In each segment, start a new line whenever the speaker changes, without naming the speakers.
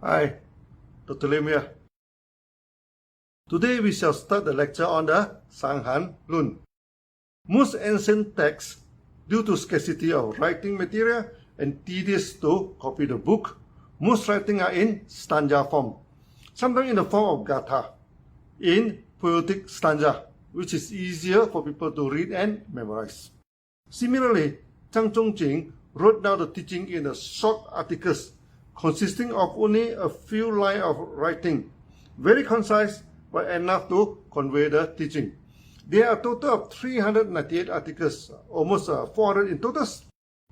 Hi, Dr. Lim here. Today we shall start the lecture on the SHANG HAN LUN. Most ancient texts, due to scarcity of writing material and tedious to copy the book, most writing are in stanza form, sometimes in the form of gatha, in poetic stanza, which is easier for people to read and memorize. Similarly, Zhang Zhongjing wrote down the teaching in the short articles consisting of only a few lines of writing, very concise but enough to convey the teaching. There are a total of 398 articles, almost 400 in total.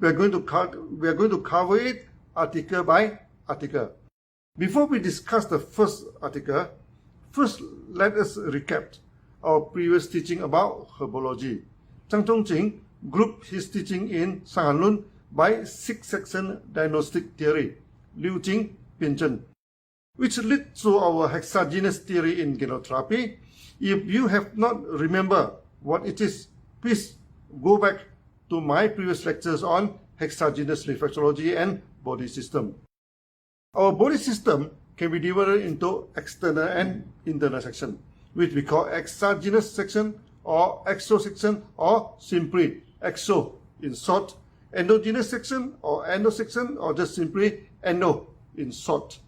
We are going to cover it article by article. Before we discuss the first article, first let us recap our previous teaching about herbology. Zhang Zhongjing grouped his teaching in SHANG HAN LUN by 6-section diagnostic theory, Liu Jing, Pian, which leads to our hexagenous theory in genotherapy. If you have not remembered what it is, please go back to my previous lectures on hexagenous reflexology and body system. Our body system can be divided into external and internal section, which we call exogenous section or exo section or simply exo in short, endogenous section or endo section or just simply endo in short.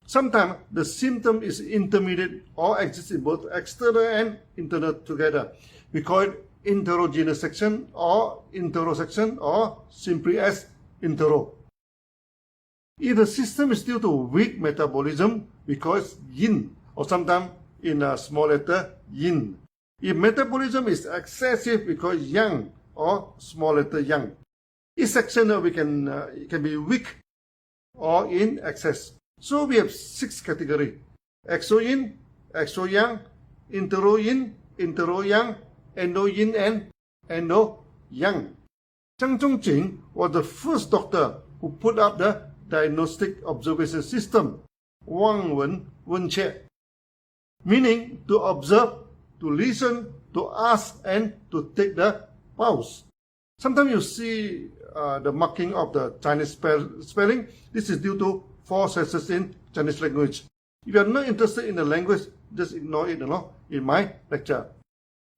Sometimes the symptom is intermediate or exists in both external and internal together. We call it interogenous section or interosection or simply as intero. If the system is due to weak metabolism, we call it yin, or sometimes in a small letter yin. If metabolism is excessive, we call it yang or small letter yang. Each section it can be weak or in excess. So we have 6 categories: exo-yin, exo-yang, intero-yin, intero-yang, endo-yin, and endo-yang. Zhang Zhongjing was the first doctor who put up the diagnostic observation system, Wang Wen Wen Che, meaning to observe, to listen, to ask, and to take the pulse. Sometimes you see the marking of the Chinese spelling. This is due to 4 stresses in Chinese language. If you are not interested in the language, just ignore it in my lecture.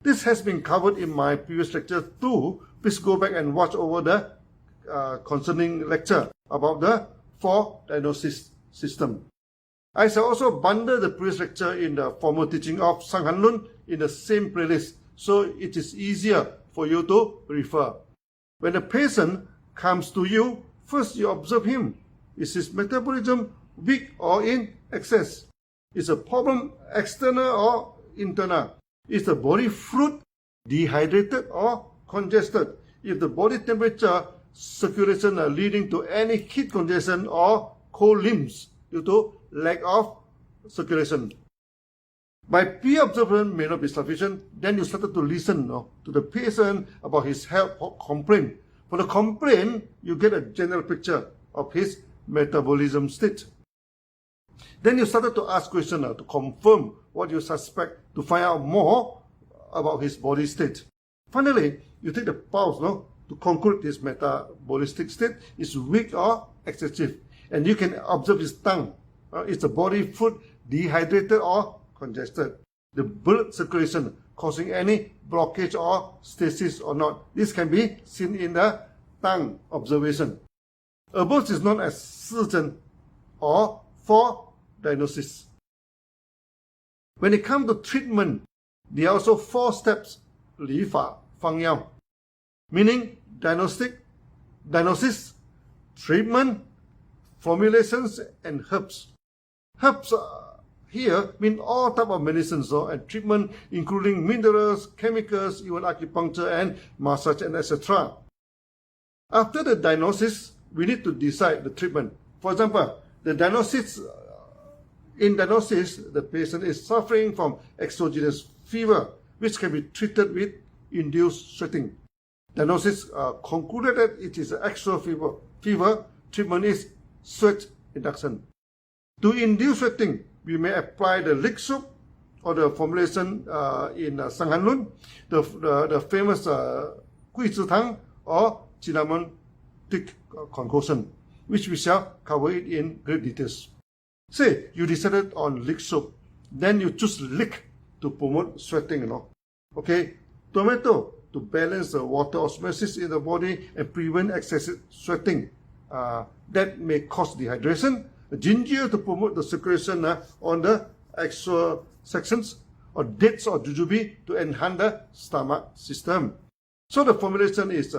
This has been covered in my previous lecture too. Please go back and watch over the concerning lecture about the 4 diagnosis system. I shall also bundle the previous lecture in the formal teaching of SHANG HAN LUN in the same playlist, so it is easier for you to refer. When a patient comes to you, first you observe him. Is his metabolism weak or in excess? Is the problem external or internal? Is the body fluid, dehydrated or congested? If the body temperature, circulation are leading to any heat congestion or cold limbs due to lack of circulation. By peer observation may not be sufficient, then you started to listen to the patient about his health or complaint. For the complaint, you get a general picture of his metabolism state. Then you started to ask questions to confirm what you suspect, to find out more about his body state. Finally, you take the pulse to conclude his metabolistic state is weak or excessive. And you can observe his tongue. Is the body fluid, dehydrated or congested? The blood circulation causing any blockage or stasis or not. This can be seen in the tongue observation. Above is known as 4 诊 or 4 diagnosis. When it comes to treatment, there are also 4 steps, 理法方药, meaning diagnosis, treatment, formulations, and herbs. Herbs here mean all type of medicines and treatment, including minerals, chemicals, even acupuncture and massage, and etc. After the diagnosis, we need to decide the treatment. For example, in diagnosis, the patient is suffering from exogenous fever, which can be treated with induced sweating. Diagnosis concluded that it is extra fever. Treatment is sweat induction. To induce sweating, we may apply the leek soup or the formulation in SHANG HAN LUN, the famous Gui Zhi Tang or cinnamon thick concoction, which we shall cover it in great details. Say you decided on leek soup, then you choose leek to promote sweating, Okay, tomato to balance the water osmosis in the body and prevent excessive sweating. That may cause dehydration. Ginger to promote the circulation on the actual sections, or dates or jujube to enhance the stomach system. So the formulation is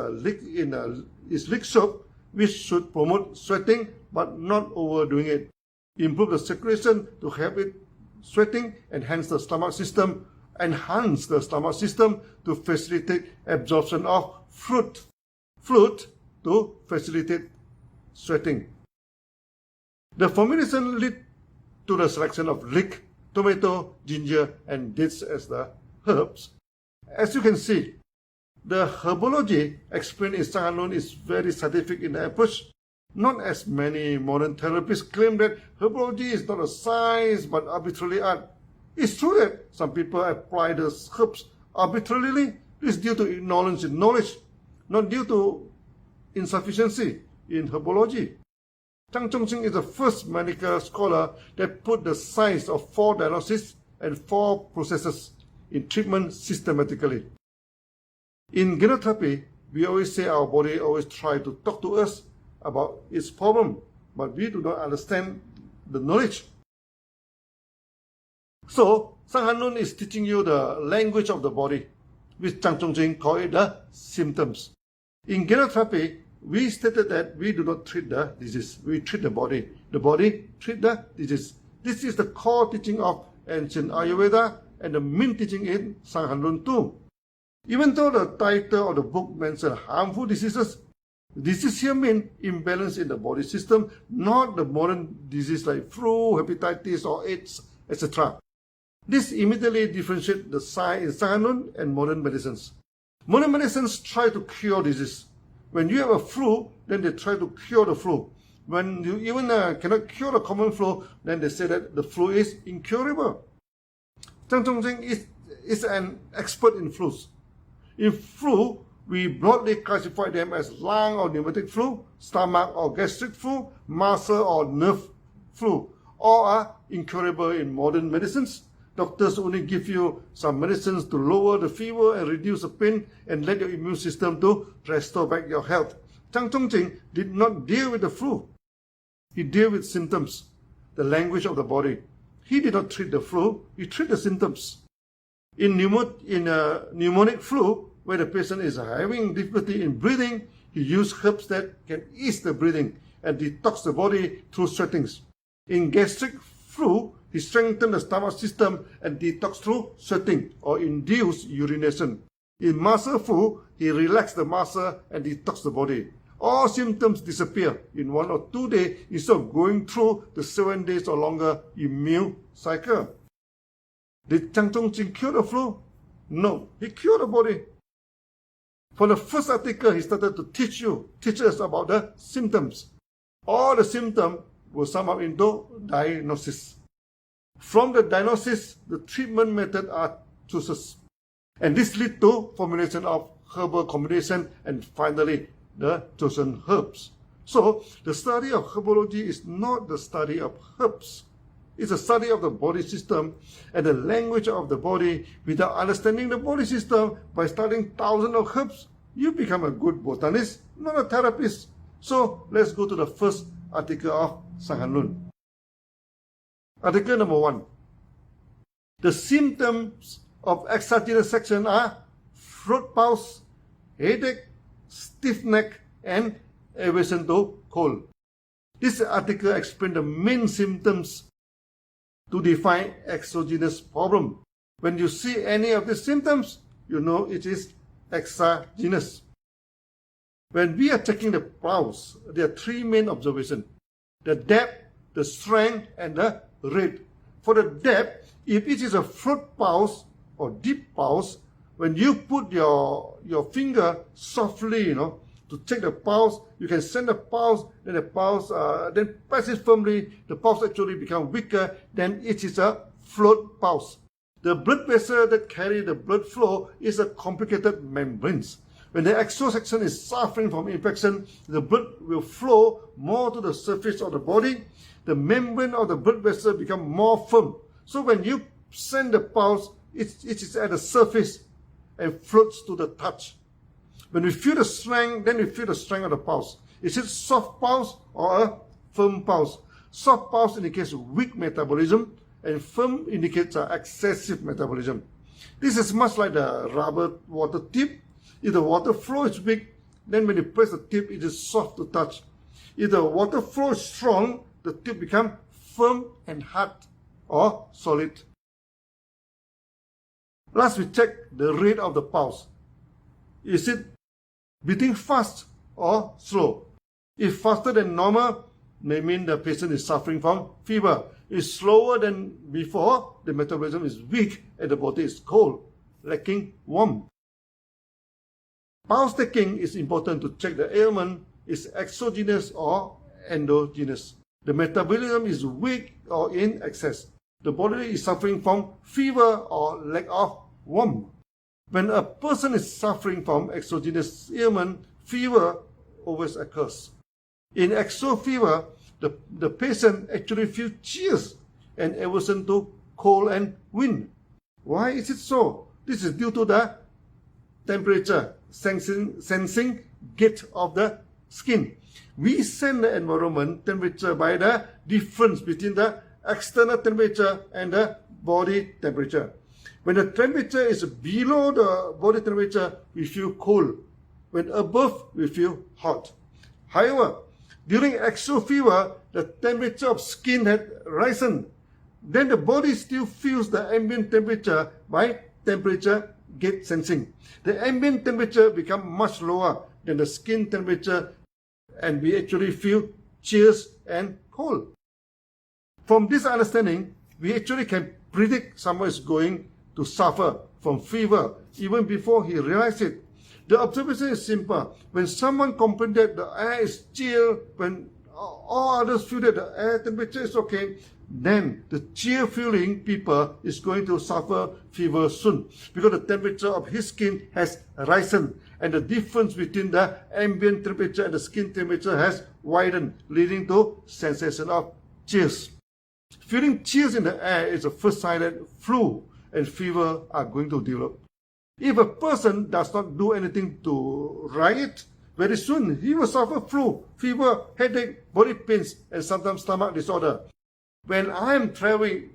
leek soup, which should promote sweating but not overdoing it. Improve the circulation to help it sweating, enhance the stomach system to facilitate absorption of fluid to facilitate sweating. The formulation lead to the selection of leek, tomato, ginger, and dates as the herbs. As you can see, the herbology explained in SHANG HAN LUN is very scientific in the approach. Not as many modern therapists claim that herbology is not a science but arbitrary art. It's true that some people apply the herbs arbitrarily. This is due to ignorance in knowledge, not due to insufficiency in herbology. Zhang Chongqing is the first medical scholar that put the science of 4 diagnoses and 4 processes in treatment systematically. In genotherapy, we always say our body always tries to talk to us about its problem, but we do not understand the knowledge. So, SHANG HAN LUN is teaching you the language of the body, which Zhang Chongqing call it the symptoms. In genotherapy, we stated that we do not treat the disease, we treat the body. The body treat the disease. This is the core teaching of ancient Ayurveda and the main teaching in SHANG HAN LUN too. Even though the title of the book mentions harmful diseases, disease here means imbalance in the body system, not the modern disease like flu, hepatitis, or AIDS, etc. This immediately differentiates the science in SHANG HAN LUN and modern medicines. Modern medicines try to cure disease. When you have a flu, then they try to cure the flu. When you even cannot cure the common flu, then they say that the flu is incurable. Zhang Chongqing is an expert in flus. In flu, we broadly classify them as lung or pneumatic flu, stomach or gastric flu, muscle or nerve flu. All are incurable in modern medicines. Doctors only give you some medicines to lower the fever and reduce the pain and let your immune system to restore back your health. Zhang Chongqing did not deal with the flu. He dealt with symptoms, the language of the body. He did not treat the flu, he treated the symptoms. In pneumonic flu, where the patient is having difficulty in breathing, he used herbs that can ease the breathing and detox the body through sweatings. In gastric flu, he strengthened the stomach system and detox through sweating or induced urination. In muscle flu, he relaxed the muscle and detoxed the body. All symptoms disappear in 1 or 2 days instead of going through the 7 days or longer immune cycle. Did Zhang Chongqing cure the flu? No, he cured the body. For the first article, he started to teach us about the symptoms. All the symptoms will sum up into diagnosis. From the diagnosis, the treatment method are chosen. And this leads to formulation of herbal combination and finally the chosen herbs. So, the study of herbology is not the study of herbs. It's a study of the body system and the language of the body. Without understanding the body system, by studying thousands of herbs, you become a good botanist, not a therapist. So, let's go to the first article of SHANG HAN LUN. Article number 1. The symptoms of exogenous section are throat pulse, headache, stiff neck, and aversion to cold. This article explains the main symptoms to define exogenous problem. When you see any of the symptoms, you know it is exogenous. When we are checking the pulse, there are 3 main observations: the depth, the strength, and the rate. For the depth, if it is a throat pulse or deep pulse, when you put your finger softly, to check the pulse, you can send the pulse, then the pulse, then press it firmly, the pulse actually becomes weaker, then it is a float pulse. The blood vessel that carry the blood flow is a complicated membranes. When the axial section is suffering from infection, the blood will flow more to the surface of the body. the membrane of the blood vessel become more firm. So when you send the pulse, it is at the surface and floats to the touch. When we feel the strength, then we feel the strength of the pulse. Is it soft pulse or a firm pulse? Soft pulse indicates weak metabolism, and firm indicates excessive metabolism. This is much like the rubber water tip. If the water flow is weak, then when you press the tip, it is soft to touch. If the water flow is strong, the tip becomes firm and hard or solid. Last, we check the rate of the pulse. Is it beating fast or slow? If faster than normal, may mean the patient is suffering from fever. If slower than before, the metabolism is weak and the body is cold, lacking warmth. Pulse taking is important to check the ailment is exogenous or endogenous. The metabolism is weak or in excess. The body is suffering from fever or lack of warmth. When a person is suffering from exogenous ailment, fever always occurs. In exo fever, the patient actually feels chills and aversion to cold and wind. Why is it so? This is due to the temperature sensing gate of the skin. We sense the environment temperature by the difference between the external temperature and the body temperature. When the temperature is below the body temperature, we feel cold. When above, we feel hot. However, during exo fever, the temperature of skin had risen. Then the body still feels the ambient temperature by temperature gate sensing. The ambient temperature becomes much lower than the skin temperature, and we actually feel chills and cold. From this understanding, we actually can predict someone is going to suffer from fever even before he realizes it. The observation is simple. When someone complains that the air is chill, when all others feel that the air temperature is okay, then the chill feeling people is going to suffer fever soon, because the temperature of his skin has risen and the difference between the ambient temperature and the skin temperature has widened, leading to sensation of chills. Feeling chills in the air is the first sign that flu and fever are going to develop. If a person does not do anything to riot, very soon he will suffer flu, fever, headache, body pains, and sometimes stomach disorder. When I am traveling,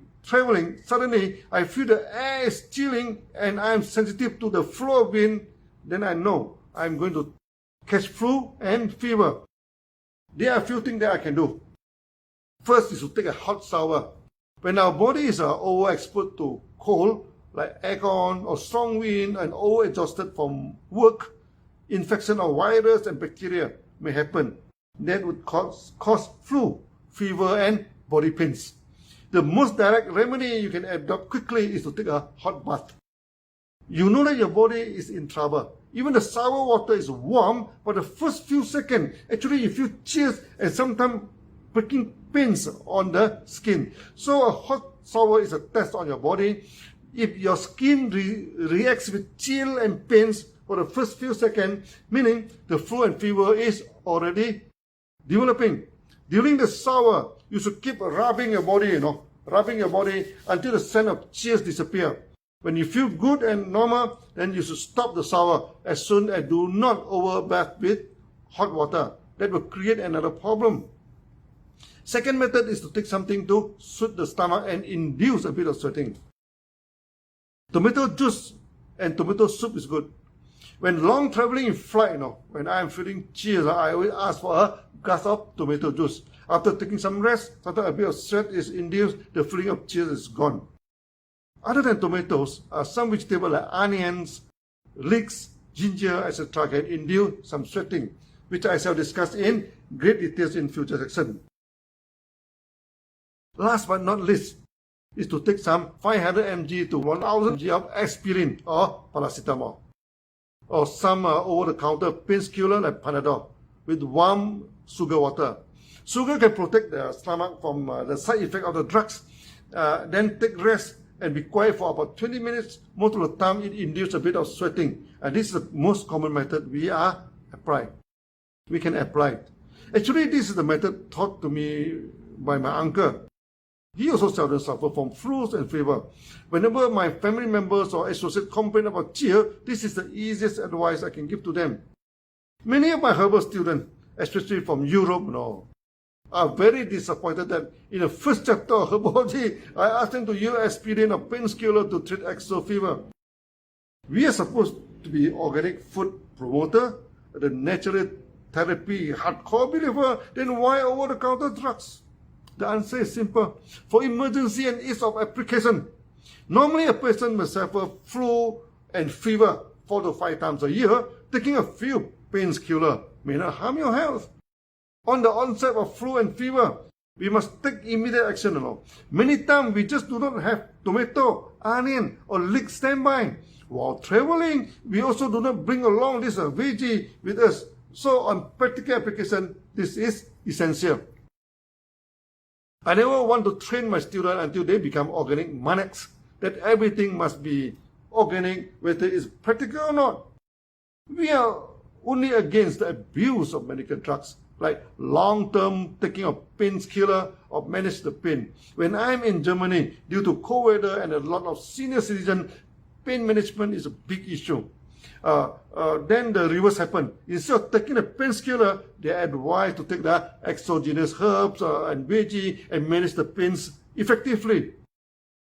suddenly I feel the air is chilling and I am sensitive to the flow of wind, then I know I am going to catch flu and fever. There are a few things that I can do. First is to take a hot shower. When our body is overexposed to cold, like aircon or strong wind, and over-exhausted from work, infection of virus and bacteria may happen. That would cause flu, fever, and body pains. The most direct remedy you can adopt quickly is to take a hot bath. You know that your body is in trouble. Even the shower water is warm, but the first few seconds, actually you feel chills and sometimes pricking pains on the skin. So a hot shower is a test on your body. If your skin reacts with chill and pains for the first few seconds, meaning the flu and fever is already developing. During the shower, you should keep rubbing your body, rubbing your body until the scent of chills disappear. When you feel good and normal, then you should stop the shower as soon as do not overbath with hot water. That will create another problem. Second method is to take something to soothe the stomach and induce a bit of sweating. Tomato juice and tomato soup is good. When long traveling in flight, when I am feeling chills, I always ask for a glass of tomato juice. After taking some rest, sometimes a bit of sweat is induced, the feeling of chills is gone. Other than tomatoes, some vegetables like onions, leeks, ginger, etc. can induce some sweating, which I shall discuss in great details in future section. Last but not least, is to take some 500 mg to 1000 mg of aspirin or paracetamol, or some over-the-counter painkiller like Panadol with warm sugar water. Sugar can protect the stomach from the side effect of the drugs. Then take rest and be quiet for about 20 minutes. Most of the time it induces a bit of sweating, and this is the most common method we can apply it. Actually, this is the method taught to me by my uncle. He also seldom suffered from flus and fever. Whenever my family members or associates complain about chill, this is the easiest advice I can give to them. Many of my herbal students, especially from Europe, are very disappointed that in the first chapter of herbology, I asked them to use aspirin or painkiller to treat exo fever. We are supposed to be organic food promoter, the natural therapy hardcore believer, then why over-the-counter drugs? The answer is simple. For emergency and ease of application. Normally a person must suffer flu and fever 4 to 5 times a year. Taking a few painkillers may not harm your health. On the onset of flu and fever, we must take immediate action. Many times we just do not have tomato, onion or leek standby. While traveling, we also do not bring along this veggie with us. So on practical application, this is essential. I never want to train my students until they become organic maniacs, that everything must be organic, whether it's practical or not. We are only against the abuse of medical drugs, like long-term taking of painkiller or manage the pain. When I'm in Germany, due to cold weather and a lot of senior citizens, pain management is a big issue. Then the reverse happened. Instead of taking a painkiller, they advise to take the exogenous herbs and veggie and manage the pains effectively.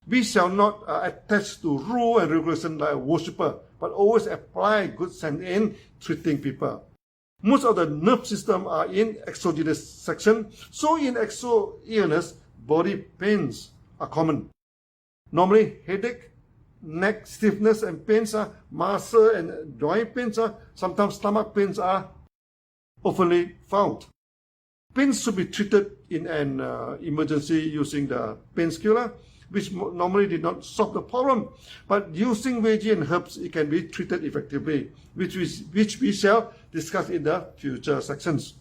We shall not attach to rule and regulation like a worshipper, but always apply good sense in treating people. Most of the nerve system are in exogenous section, so in exo illness, body pains are common. Normally headache, neck stiffness and pains are muscle and joint pains are, sometimes stomach pains are oftenly found. Pains should be treated in an emergency using the painkiller, which normally did not solve the problem. But using veggie and herbs, it can be treated effectively, which we shall discuss in the future sections.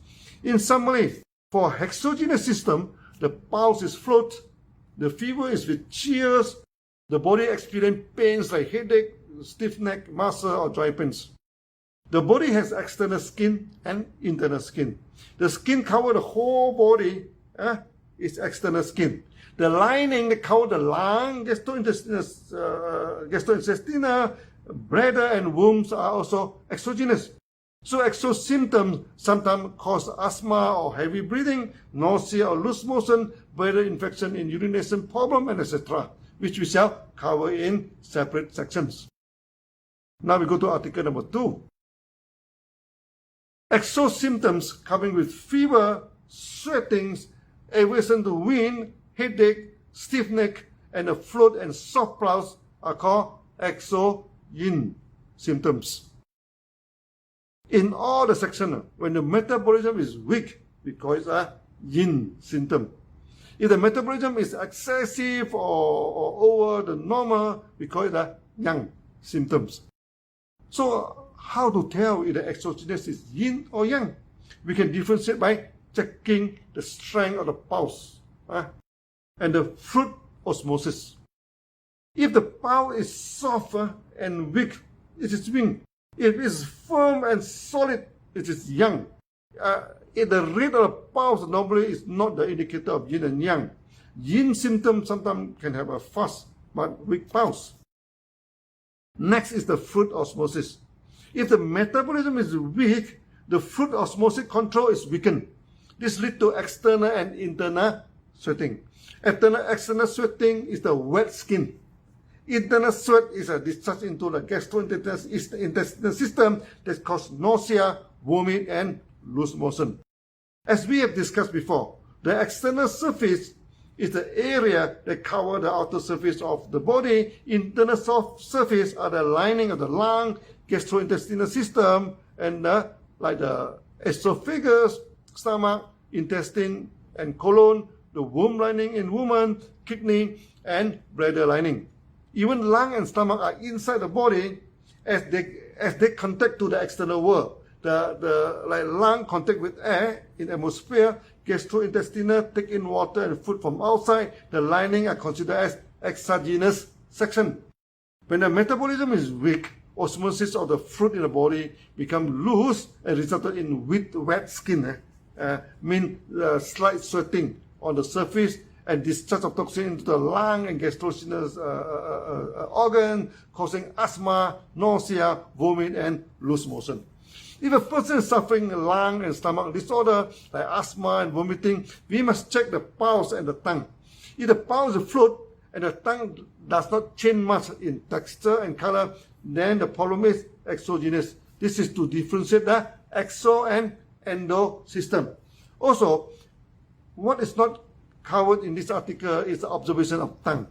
In summary, for exogenous system, the pulse is float, the fever is with chills, the body experiences pains like headache, stiff neck, muscle or joint pains. The body has external skin and internal skin. The skin covers the whole body, is external skin. The lining that covers the lung, gastrointestinal, bladder and wombs are also exogenous. So exo symptoms sometimes cause asthma or heavy breathing, nausea or loose motion, bladder infection in urination problem, and etc., which we shall cover in separate sections. Now we go to article number 2. Exo symptoms coming with fever, sweatings, aversion to wind, headache, stiff neck, and a float and soft pulse are called exogenous symptoms. In all the sections, when the metabolism is weak, we call it a yin symptom. If the metabolism is excessive or over the normal, we call it a yang symptoms. So how to tell if the exogenous is yin or yang? We can differentiate by checking the strength of the pulse and the fluid osmosis. If the pulse is soft and weak, it is yin. If it is firm and solid, it is yang. If the rate of the pulse normally is not the indicator of yin and yang. Yin symptoms sometimes can have a fast but weak pulse. Next is the fluid osmosis. If the metabolism is weak, the fluid osmosis control is weakened. This leads to external and internal sweating. External sweating is the wet skin. Internal sweat is a discharge into the gastrointestinal system that causes nausea, vomit, and loose motion. As we have discussed before, the external surface is the area that covers the outer surface of the body. Internal surface are the lining of the lung, gastrointestinal system, and like the esophagus, stomach, intestine, and colon, the womb lining in woman, kidney, and bladder lining. Even lung and stomach are inside the body as they contact to the external world. The lung contact with air in atmosphere, gastrointestinal take in water and food from outside. The lining are considered as exogenous section. When the metabolism is weak, osmosis of the fluid in the body become loose and resulted in wet skin, mean slight sweating on the surface and discharge of toxin into the lung and gastrointestinal organ, causing asthma, nausea, vomit, and loose motion. If a person is suffering lung and stomach disorder like asthma and vomiting, we must check the pulse and the tongue. If the pulse is fluid and the tongue does not change much in texture and color, then the problem is exogenous. This is to differentiate the exo and endo system. Also, what is not covered in this article is the observation of tongue.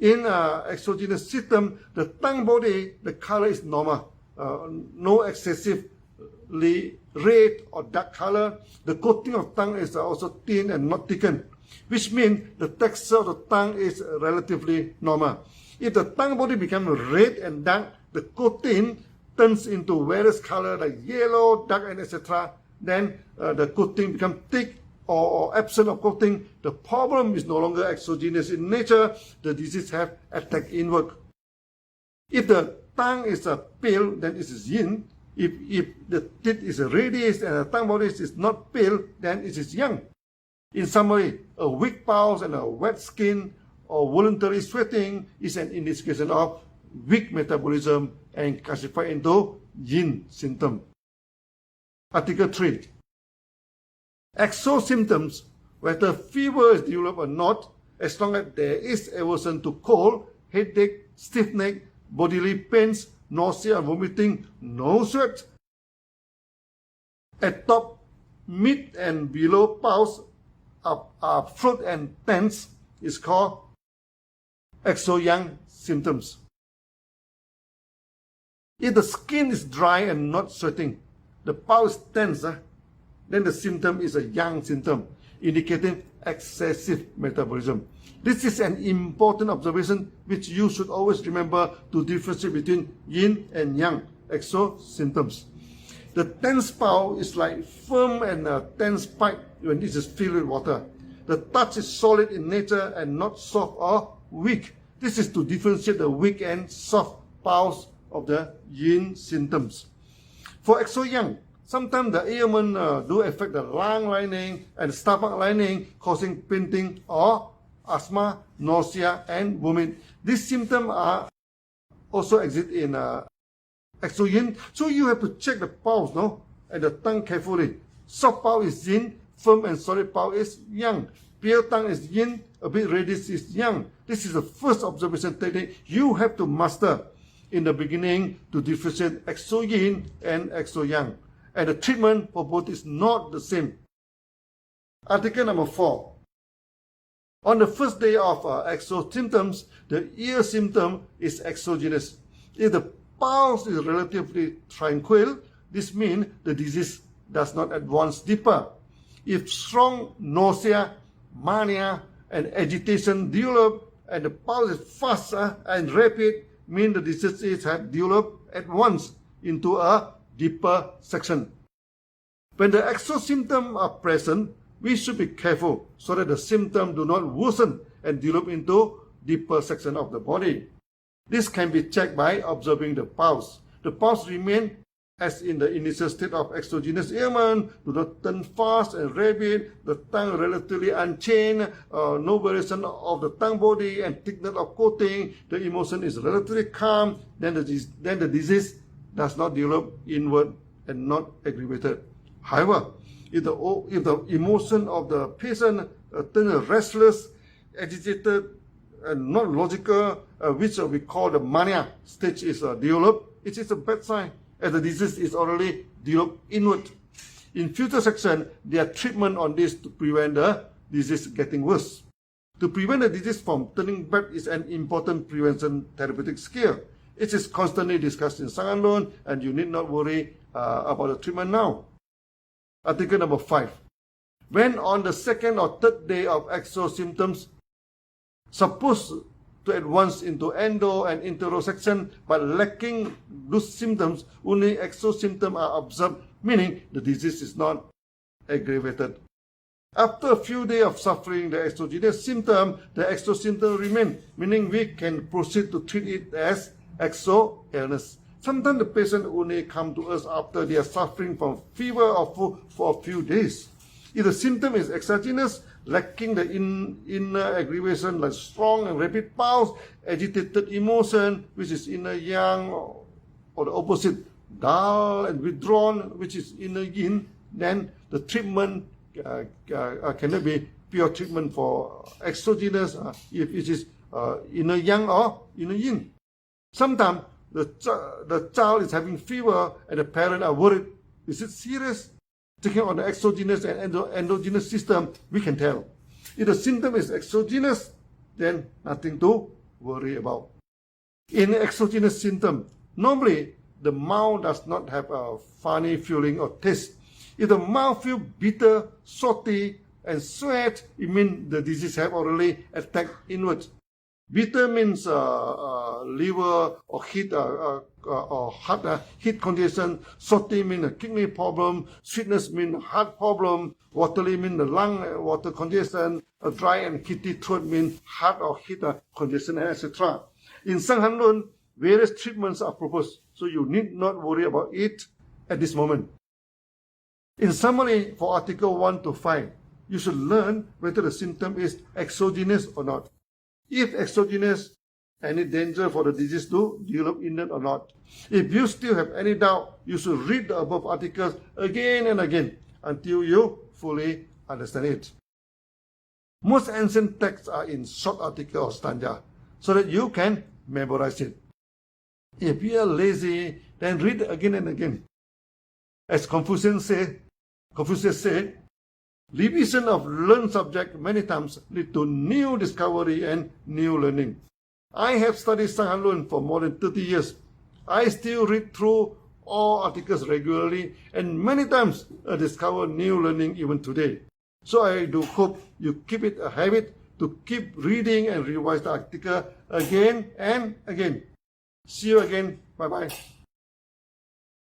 In exogenous system, the tongue body, the color is normal, no excessively red or dark color. The coating of tongue is also thin and not thickened, which means the texture of the tongue is relatively normal. If the tongue body becomes red and dark, the coating turns into various colors like yellow, dark, and etc. Then the coating becomes thick or absent of coating. The problem is no longer exogenous in nature. The disease have attacked inward. If the tongue is pale, then it is yin. If the teeth is reddish and the tongue body is not pale, then it is yang. In summary, a weak pulse and a wet skin or voluntary sweating is an indication of weak metabolism and classified into yin symptom. Article 3. Exo symptoms, whether fever is developed or not, as long as there is aversion to cold, headache, stiff neck, bodily pains, nausea, vomiting, no sweat. At top, mid and below pulse are fluid and tense is called exo-yang symptoms. If the skin is dry and not sweating, the pulse is tense, then the symptom is a yang symptom, indicating excessive metabolism. This is an important observation which you should always remember to differentiate between yin and yang exo symptoms. The tense pulse is like firm and tense pipe when it is filled with water. The touch is solid in nature and not soft or weak. This is to differentiate the weak and soft pulse of the yin symptoms. For exo-yang, sometimes the ailment do affect the lung lining and stomach lining, causing painting or asthma, nausea, and vomit. These symptoms are also exist in exo-yin, so you have to check the pulse, and the tongue carefully. Soft pulse is yin, firm and solid pulse is yang. Pale tongue is yin, a bit reddish is yang. This is the first observation technique you have to master in the beginning to differentiate exo-yin and exo-yang. And the treatment for both is not the same. Article number 4. On the first day of exo symptoms, the ear symptom is exogenous. If the pulse is relatively tranquil, this means the disease does not advance deeper. If strong nausea, mania, and agitation develop, and the pulse is fast and rapid, means the disease has developed at once into a deeper section. When the exo symptoms are present, we should be careful so that the symptoms do not worsen and develop into deeper section of the body. This can be checked by observing the pulse. The pulse remains as in the initial state of exogenous ailment, do not turn fast and rapid, the tongue relatively unchanged, no variation of the tongue body and thickness of coating, the emotion is relatively calm, then the disease does not develop inward and not aggravated. However, if the emotion of the patient turns restless, agitated, and not logical, which we call the mania stage is developed, it is a bad sign, as the disease is already developed inward. In future section, there are treatment on this to prevent the disease getting worse. To prevent the disease from turning bad is an important prevention therapeutic skill. It is constantly discussed in SHANG HAN LUN, and you need not worry about the treatment now. Article number 5. When on the second or third day of exo symptoms, supposed to advance into endo and intero section, but lacking those symptoms, only exo symptoms are observed, meaning the disease is not aggravated. After a few days of suffering the exogenous symptom, the exo symptom remain, meaning we can proceed to treat it as exo illness. Sometimes the patient only come to us after they are suffering from fever or for a few days. If the symptom is exogenous, lacking the inner aggravation like strong and rapid pulse, agitated emotion, which is inner yang, or the opposite, dull and withdrawn, which is inner yin, then the treatment cannot be pure treatment for exogenous if it is inner yang or inner yin. Sometimes the child is having fever and the parents are worried. Is it serious? Checking on the exogenous and endogenous system, we can tell. If the symptom is exogenous, then nothing to worry about. In exogenous symptom, normally the mouth does not have a funny feeling or taste. If the mouth feels bitter, salty, and sweat, it means the disease have already attacked inwards. Bitter means liver or heat or heart heat condition. Salty means a kidney problem. Sweetness means heart problem. Watery means the lung water congestion. Dry and heaty throat means heart or heat congestion, etc. In SHANG HAN LUN, various treatments are proposed, so you need not worry about it at this moment. In summary, for Article 1 to 5, you should learn whether the symptom is exogenous or not. If exogenous, any danger for the disease to develop in it or not. If you still have any doubt, you should read the above articles again and again until you fully understand it. Most ancient texts are in short article or stanza, so that you can memorize it. If you are lazy, then read again and again. As Confucius said, revision of learned subject many times lead to new discovery and new learning. I have studied SHANG HAN LUN for more than 30 years. I still read through all articles regularly, and many times I discover new learning even today. So I do hope you keep it a habit to keep reading and revise the article again and again. See you again. Bye-bye.